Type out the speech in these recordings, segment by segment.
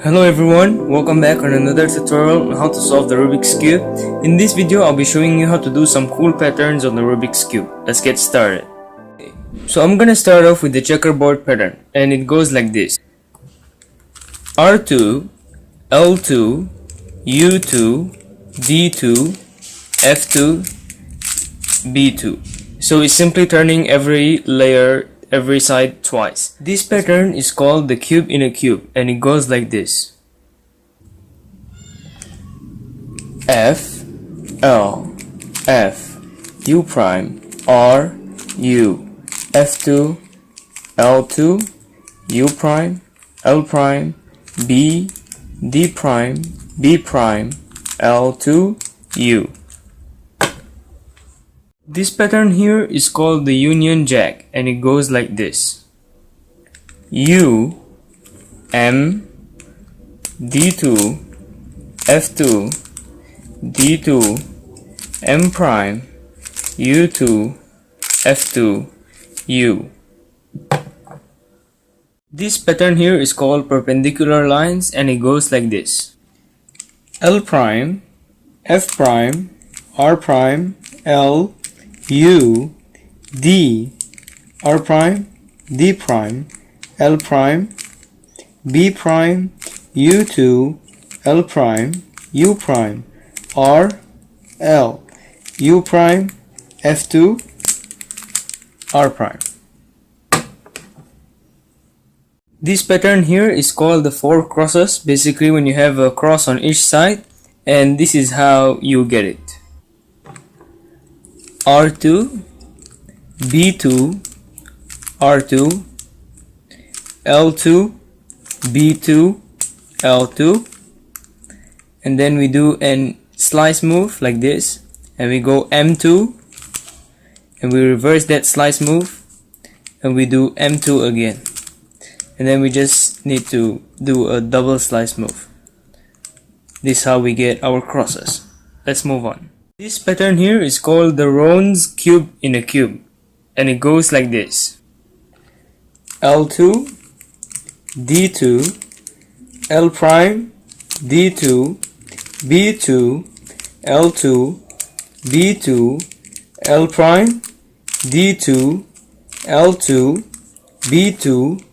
Hello everyone, welcome back on another tutorial on how to solve the Rubik's Cube. In this video, I'll be showing you how to do some cool patterns on the Rubik's Cube. Let's get started. So I'm gonna start off with the checkerboard pattern, and it goes like this. R2, L2, U2, D2, F2, B2. So it's simply turning every layer, every side twice. This pattern is called the cube in a cube, and it goes like this. F, L, F, U prime, R, U, F2, L2, U prime, L prime, B, D prime, B prime, L2, U. This pattern here is called the Union Jack, and it goes like this. U, M, D2, F2, D2, M prime, U2, F2, U. This pattern here is called perpendicular lines, and it goes like this. L prime, F prime, R prime, L, U, D, R prime, D prime, L prime, B prime, U2, L prime, U prime, R, L, U prime, F2, R prime. This pattern here is called the four crosses, basically when you have a cross on each side, and this is how you get it. R2, B2, R2, L2, B2, L2, and then we do an slice move like this, and we go M2, and we reverse that slice move, and we do M2 again, and then we just need to do a double slice move. This is how we get our crosses. Let's move on. This pattern here is called the Ron's cube in a cube, and it goes like this. L2, D2, L prime, D2, B2, L2, B2, L prime, D2, L2, B2,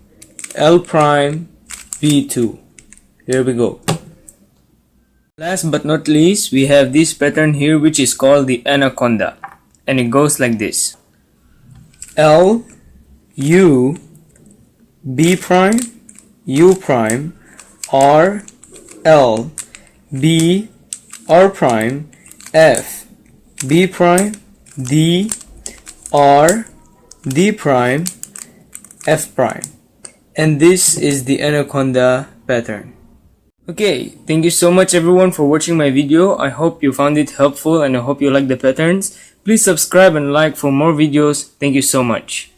L prime, B2. Here we go. Last but not least, we have this pattern here, which is called the anaconda, and it goes like this. L, U, B prime, U prime, R, L, B, R prime, F, B prime, D, R, D prime, F prime. And this is the anaconda pattern. Okay, thank you so much everyone for watching my video. I hope you found it helpful, and I hope you like the patterns. Please subscribe and like for more videos. Thank you so much.